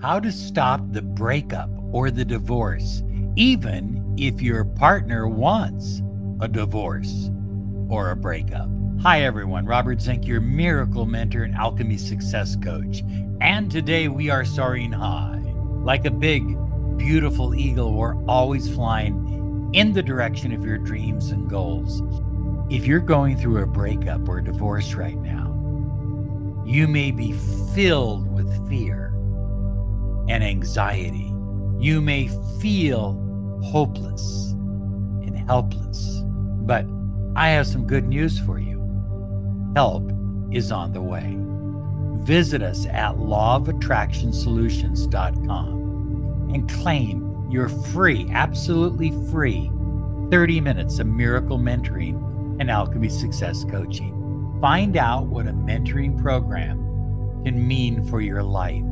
how to stop the breakup or the divorce, even if your partner wants a divorce or a breakup. Hi everyone, Robert Zink, your miracle mentor and alchemy success coach. And today we are soaring high. Like a big, beautiful eagle, we're always flying in the direction of your dreams and goals. If you're going through a breakup or a divorce right now, you may be filled with fear and anxiety. You may feel hopeless and helpless. But I have some good news for you. Help is on the way. Visit us at lawofattractionsolutions.com and claim your free, absolutely free 30 minutes of miracle mentoring and alchemy success coaching. Find out what a mentoring program can mean for your life.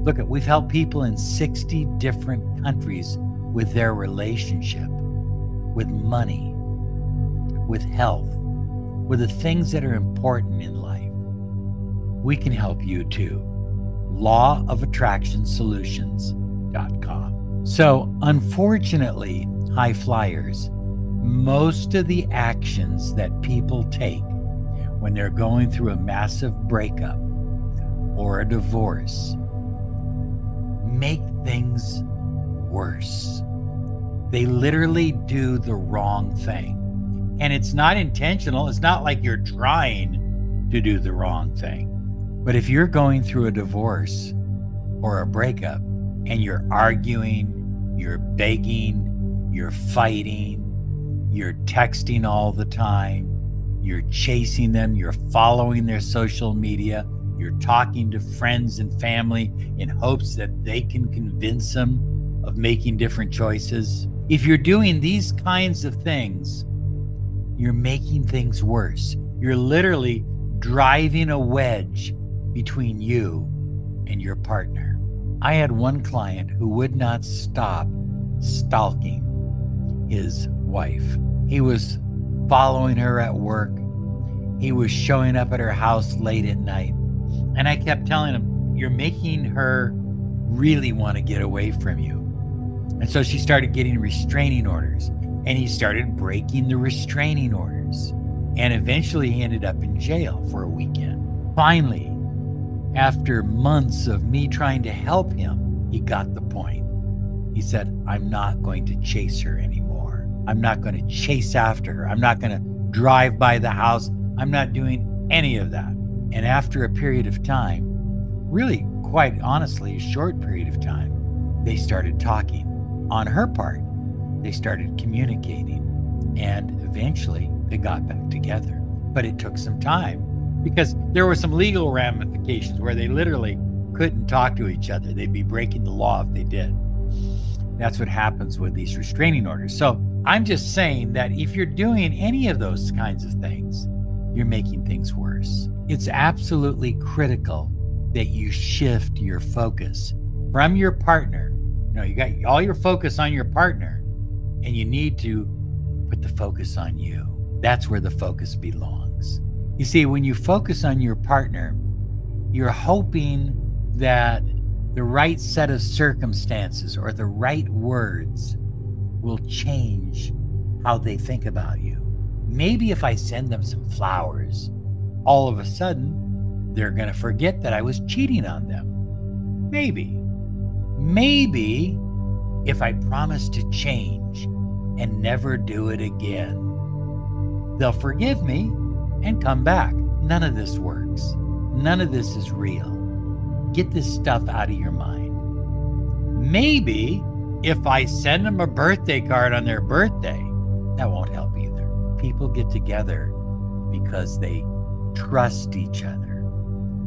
Look, we've helped people in 60 different countries with their relationship, with money, with health, with the things that are important in life. We can help you too. lawofattractionsolutions.com. So unfortunately, high flyers, most of the actions that people take when they're going through a massive breakup or a divorce make things worse. They literally do the wrong thing. And it's not intentional. It's not like you're trying to do the wrong thing. But if you're going through a divorce or a breakup and you're arguing, you're begging, you're fighting, you're texting all the time, you're chasing them, you're following their social media, you're talking to friends and family in hopes that they can convince them of making different choices. If you're doing these kinds of things, you're making things worse. You're literally driving a wedge between you and your partner. I had one client who would not stop stalking his wife. He was following her at work. He was showing up at her house late at night. And I kept telling him, you're making her really want to get away from you. And so she started getting restraining orders, and he started breaking the restraining orders. And eventually he ended up in jail for a weekend. Finally, after months of me trying to help him, he got the point. He said, I'm not going to chase her anymore. I'm not going to chase after her. I'm not going to drive by the house. I'm not doing any of that. And after a period of time, really quite honestly, a short period of time, they started talking. On her part, they started communicating, and eventually they got back together. But it took some time because there were some legal ramifications where they literally couldn't talk to each other. They'd be breaking the law if they did. That's what happens with these restraining orders. So I'm just saying that if you're doing any of those kinds of things, you're making things worse. It's absolutely critical that you shift your focus from your partner. You got all your focus on your partner, and you need to put the focus on you. That's where the focus belongs. You see, when you focus on your partner, you're hoping that the right set of circumstances or the right words will change how they think about you. Maybe if I send them some flowers, all of a sudden, they're going to forget that I was cheating on them. Maybe if I promise to change and never do it again, they'll forgive me and come back. None of this works. None of this is real. Get this stuff out of your mind. Maybe if I send them a birthday card on their birthday, that won't help either. People get together because they trust each other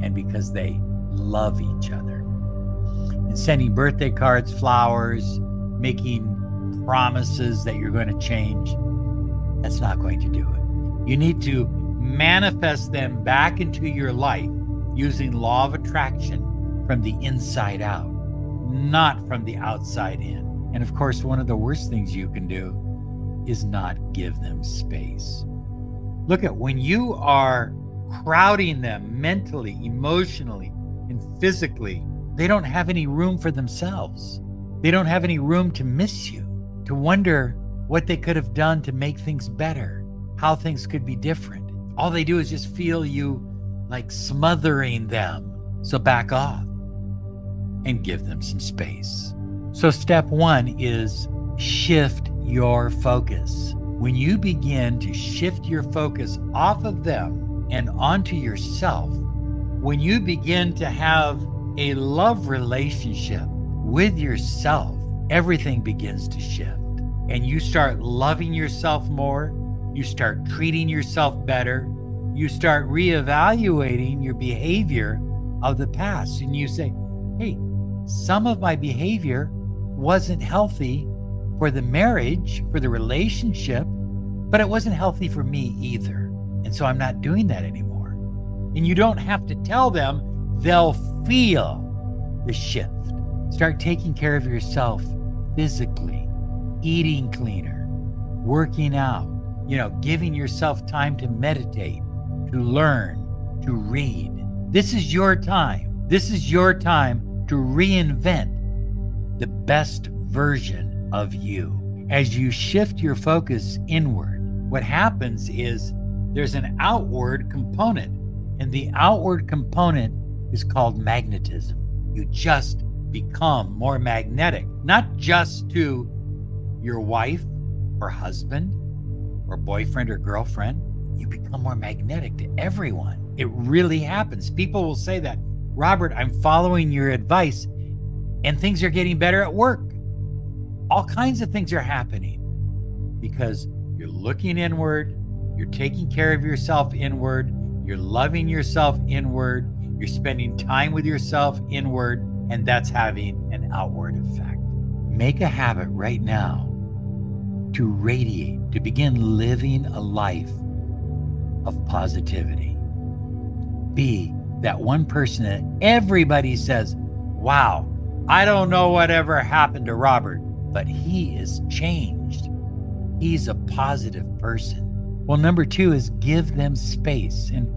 and because they love each other. And sending birthday cards, flowers, making promises that you're going to change, that's not going to do it. You need to manifest them back into your life using law of attraction from the inside out, not from the outside in. And of course, one of the worst things you can do is not give them space. Look at when you are crowding them mentally, emotionally, and physically they don't have any room for themselves. They don't have any room to miss you, to wonder what they could have done to make things better, how things could be different. All they do is just feel you like smothering them. So back off and give them some space. So step one is shift your focus. When you begin to shift your focus off of them and onto yourself, when you begin to have a love relationship with yourself, everything begins to shift. And you start loving yourself more. You start treating yourself better. You start reevaluating your behavior of the past. And you say, hey, some of my behavior wasn't healthy for the marriage, for the relationship, but it wasn't healthy for me either. And so I'm not doing that anymore. And you don't have to tell them, they'll feel the shift. Start taking care of yourself physically, eating cleaner, working out, giving yourself time to meditate, to learn, to read. This is your time. This is your time to reinvent the best version of you. As you shift your focus inward, what happens is there's an outward component, and the outward component is called magnetism. You just become more magnetic, not just to your wife or husband or boyfriend or girlfriend. You become more magnetic to everyone. It really happens. People will say that, Robert, I'm following your advice and things are getting better at work. All kinds of things are happening because you're looking inward, you're taking care of yourself inward, you're loving yourself inward, you're spending time with yourself inward, and that's having an outward effect. Make a habit right now to radiate, to begin living a life of positivity. Be that one person that everybody says, wow, I don't know whatever happened to Robert, but he is changed. He's a positive person. Well, number two is give them space. And,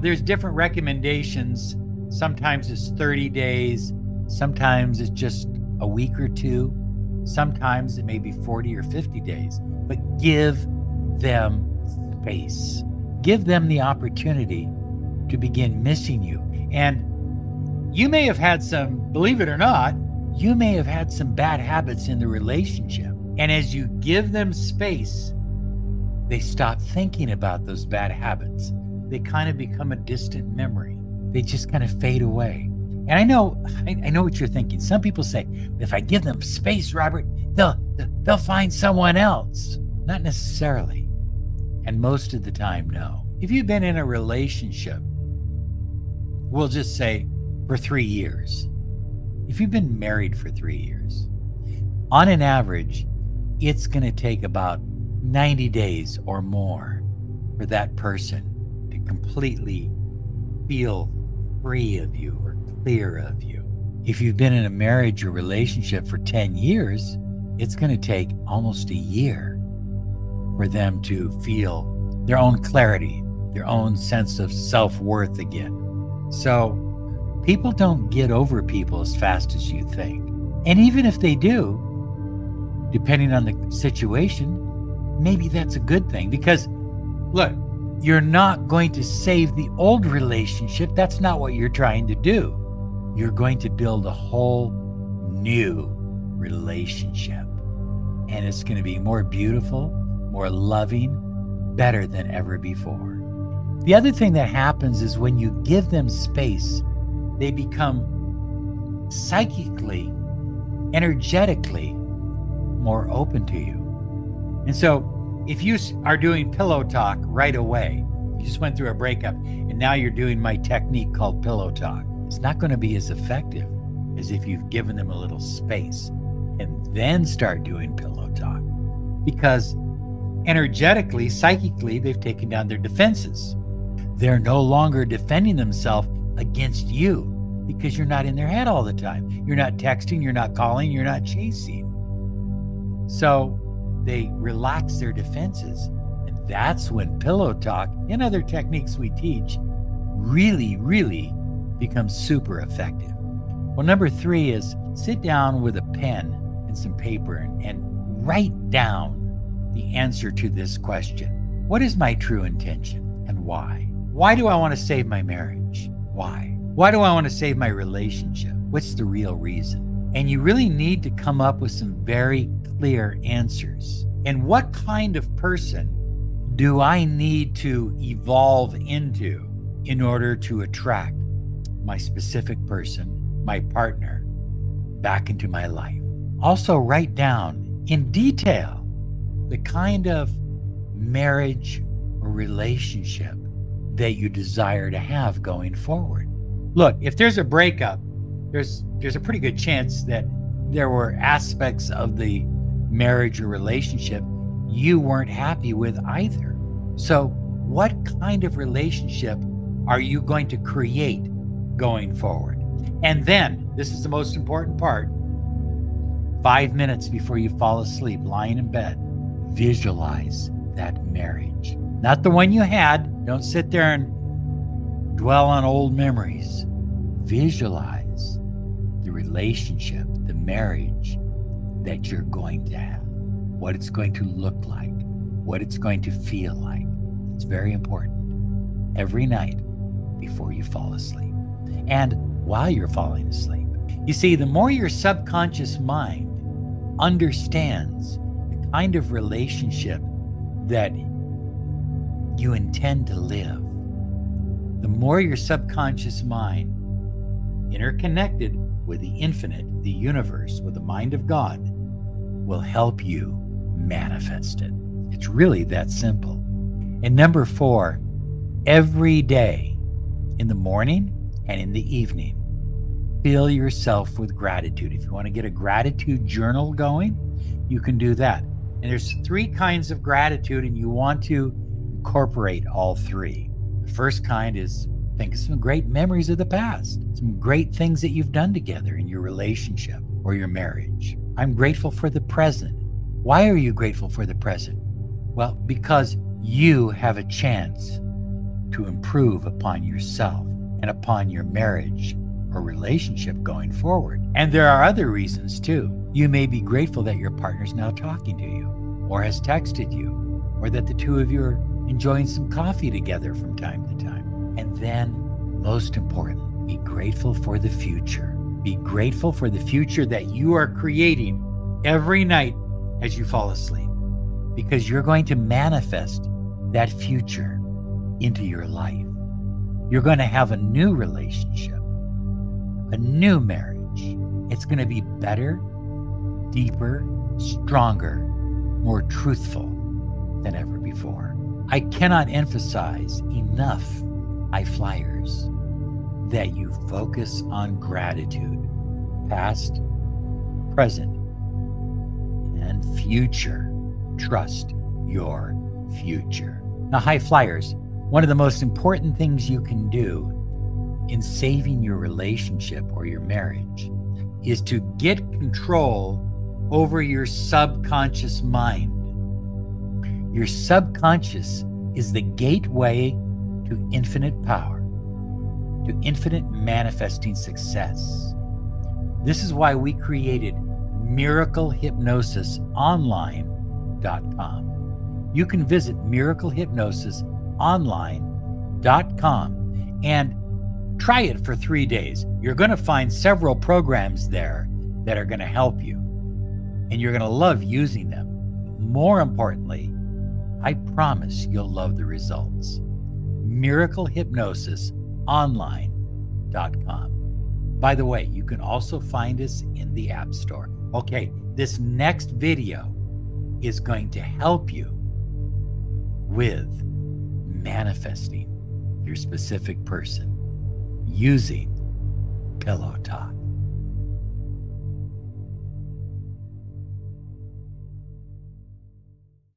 there's different recommendations. Sometimes it's 30 days. Sometimes it's just a week or two. Sometimes it may be 40 or 50 days. But give them space. Give them the opportunity to begin missing you. And you may have had some, believe it or not, you may have had some bad habits in the relationship. And as you give them space, they stop thinking about those bad habits. They kind of become a distant memory. They just kind of fade away. And I know what you're thinking. Some people say, if I give them space, Robert, they'll find someone else. Not necessarily. And most of the time, no. If you've been in a relationship, we'll just say for 3 years. If you've been married for 3 years, on an average, it's going to take about 90 days or more for that person to completely feel free of you or clear of you. If you've been in a marriage or relationship for 10 years, it's going to take almost a year for them to feel their own clarity, their own sense of self-worth again. So people don't get over people as fast as you think. And even if they do, depending on the situation, maybe that's a good thing. Because look, you're not going to save the old relationship. That's not what you're trying to do. You're going to build a whole new relationship. And it's going to be more beautiful, more loving, better than ever before. The other thing that happens is when you give them space, they become psychically, energetically more open to you. And so if you are doing pillow talk right away, you just went through a breakup and now you're doing my technique called pillow talk, it's not going to be as effective as if you've given them a little space and then start doing pillow talk. Because energetically, psychically, they've taken down their defenses. They're no longer defending themselves against you because you're not in their head all the time. You're not texting, you're not calling, you're not chasing. So they relax their defenses. And that's when pillow talk and other techniques we teach really, really becomes super effective. Well, number 3 is sit down with a pen and some paper and write down the answer to this question. What is my true intention and why? Why do I want to save my marriage? Why? Why do I want to save my relationship? What's the real reason? And you really need to come up with some very clear answers. And what kind of person do I need to evolve into in order to attract my specific person, my partner, back into my life? Also, write down in detail the kind of marriage or relationship that you desire to have going forward. Look, if there's a breakup, there's a pretty good chance that there were aspects of the marriage or relationship you weren't happy with either. So what kind of relationship are you going to create going forward? And then, this is the most important part, 5 minutes before you fall asleep, lying in bed, visualize that marriage. Not the one you had. Don't sit there and dwell on old memories. Visualize the relationship, the marriage that you're going to have, what it's going to look like, what it's going to feel like. It's very important. Every night before you fall asleep and while you're falling asleep. You see, the more your subconscious mind understands the kind of relationship that you intend to live, the more your subconscious mind, interconnected with the infinite, the universe, with the mind of God, will help you manifest it. It's really that simple. And number 4, every day, in the morning and in the evening, fill yourself with gratitude. If you want to get a gratitude journal going, you can do that. And there's 3 kinds of gratitude, and you want to incorporate all 3. The first kind is think of some great memories of the past, some great things that you've done together in your relationship or your marriage. I'm grateful for the present. Why are you grateful for the present? Well, because you have a chance to improve upon yourself and upon your marriage or relationship going forward. And there are other reasons too. You may be grateful that your partner's now talking to you, or has texted you, or that the two of you are enjoying some coffee together from time to time. And then, most important, be grateful for the future. Be grateful for the future that you are creating every night as you fall asleep, because you're going to manifest that future into your life. You're going to have a new relationship, a new marriage. It's going to be better, deeper, stronger, more truthful than ever before. I cannot emphasize enough, high flyers, that you focus on gratitude, past, present, and future. Trust your future. Now, high flyers, one of the most important things you can do in saving your relationship or your marriage is to get control over your subconscious mind. Your subconscious is the gateway to infinite power, to infinite manifesting success. This is why we created miraclehypnosisonline.com. You can visit miraclehypnosisonline.com and try it for 3 days. You're going to find several programs there that are going to help you, and you're going to love using them. More importantly, I promise you'll love the results. miraclehypnosisonline.com. By the way, you can also find us in the App Store. Okay, this next video is going to help you with manifesting your specific person using Pillow Talk.